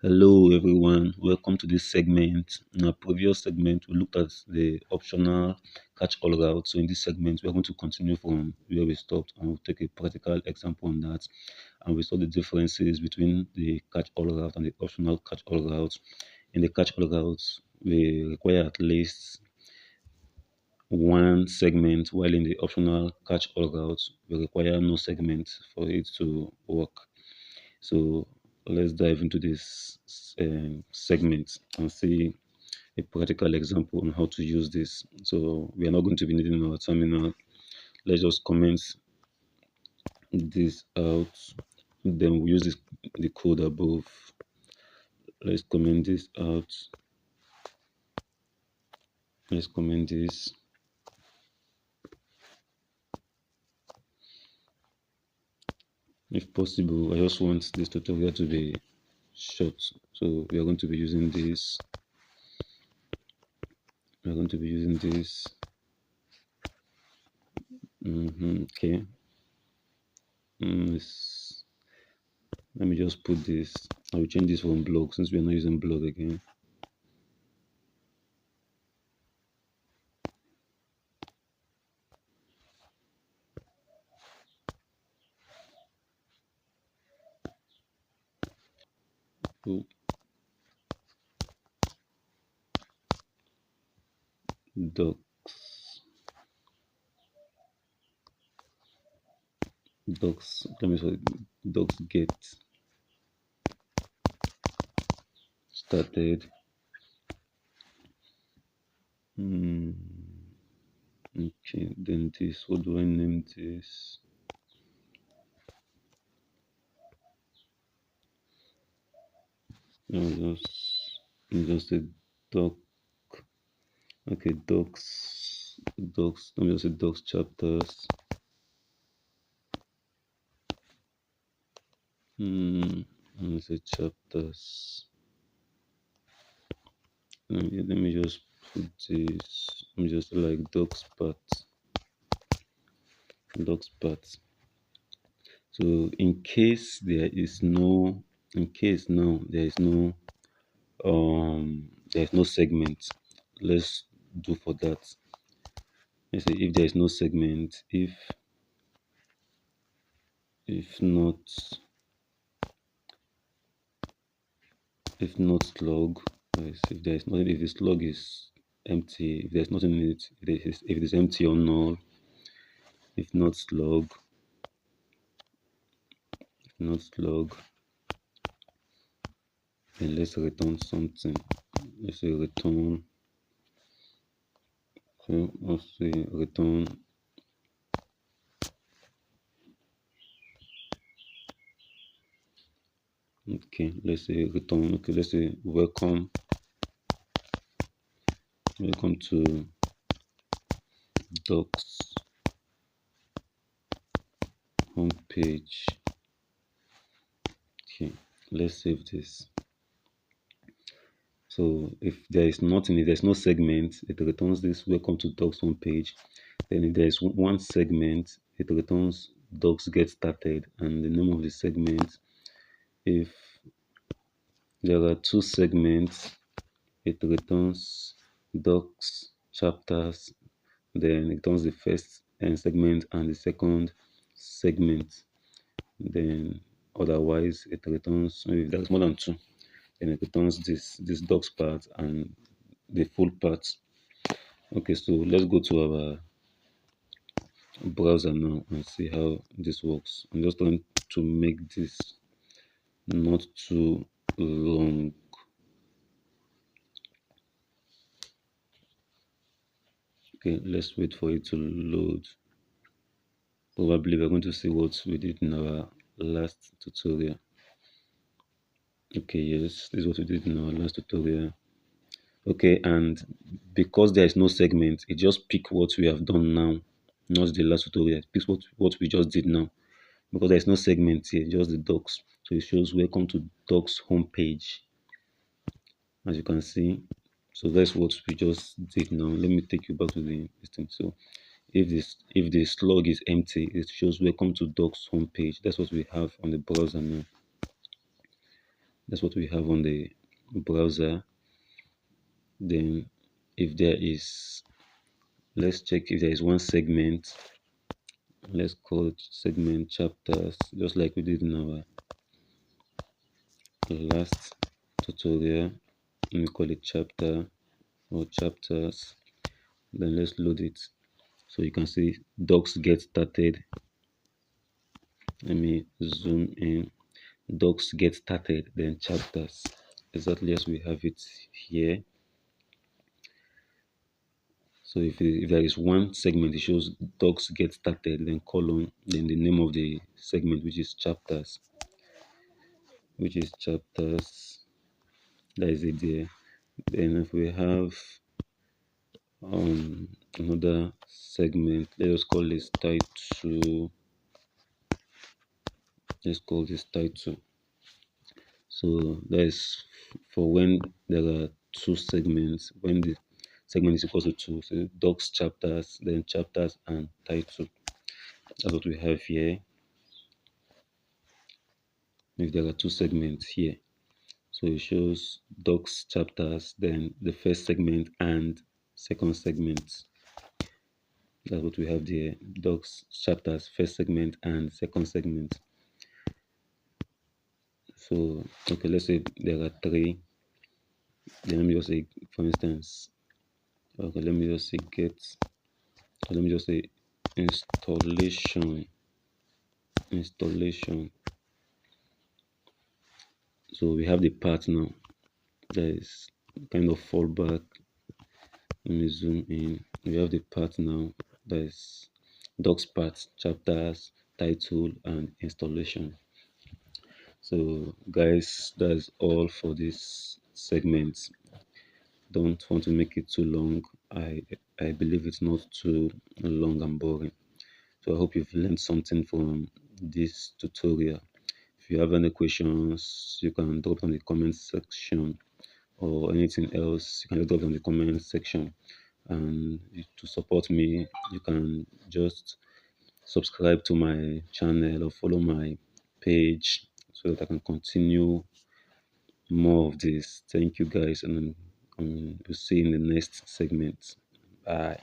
Hello everyone, welcome to this segment. In our previous segment, we looked at the optional catch all route. So in this segment, we're going to continue from where we stopped and we'll take a practical example on that. And we saw the differences between the catch all route and the optional catch all route. In the catch all route, we require at least one segment, while in the optional catch all route, we require no segment for it to work. So let's dive into this segment and see a practical example on how to use this. So we are not going to be needing our terminal. Let's just comment this out. Then we use the code above. Let's comment this out. Let's comment this. If possible, I just want this tutorial to be short. So we are going to be using this. We are going to be using this. Okay. Let me just put this. I will change this from blog since we are not using blog again. Oh, docs. Let me say docs get started. Okay, then this. What do I name this? No, just a doc. Okay, docs. Let me just say docs chapters. Let me say chapters. Let me just put this. Let me just like docs parts. So in case there is no segment, let's do for that. Let's say if there is no segment, if not slug, if there is nothing, if the slug is empty, if there's nothing in it, if it is empty or null, if not slug, then let's return something. Let's say return. So let's say return. Okay, let's say return. Okay, let's say welcome to docs homepage. Okay, let's save this. So if there is nothing, if there's no segment, it returns this welcome to docs homepage. Then if there's one segment, it returns docs get started and the name of the segment. If there are two segments, it returns docs chapters, then it returns the first segment and the second segment. Then otherwise it returns, if there's more than two, then it returns this docs part and the full part. Okay, so let's go to our browser now and see how this works. I'm just trying to make this not too long. Okay, let's wait for it to load. Probably we're going to see what we did in our last tutorial. Okay, yes, this is what we did in our last tutorial. Okay, and because there is no segment, it just pick what we have done now, not the last tutorial. It picks what we just did now. Because there is no segment here, just the docs. So it shows welcome to docs homepage. As you can see, so that's what we just did now. Let me take you back to the thing. So if the slug is empty, it shows welcome to docs homepage. That's what we have on the browser now. That's what we have on the browser. Then if there is, let's check if there is one segment. Let's call it segment chapters, just like we did in our last tutorial. Let me call it chapter or chapters. Then let's load it. So you can see docs get started. Let me zoom in. Docs get started, then chapters. Exactly as we have it here. So if there is one segment, it shows docs get started, then colon, then the name of the segment, which is chapters, That is it there. Then if we have another segment, let us call this title. Let's call this title. So that is for when there are two segments, when the segment is equal to two. So docs chapters, then chapters and title. That's what we have here. If there are two segments here. So it shows docs chapters, then the first segment and second segment. That's what we have there. Docs chapters, first segment and second segment. So okay, let's say there are three. Then let me just say, for instance, okay, let me just say installation. So we have the part now. That is kind of fallback. Let me zoom in. We have the part now. That is docs part, chapters, title, and installation. So guys, that's all for this segment. Don't want to make it too long. I believe it's not too long and boring. So I hope you've learned something from this tutorial. If you have any questions, you can drop them in the comment section, or anything else, you can drop them in the comment section. And to support me, you can just subscribe to my channel or follow my page so that I can continue more of this. Thank you guys, and we'll see you in the next segment. Bye.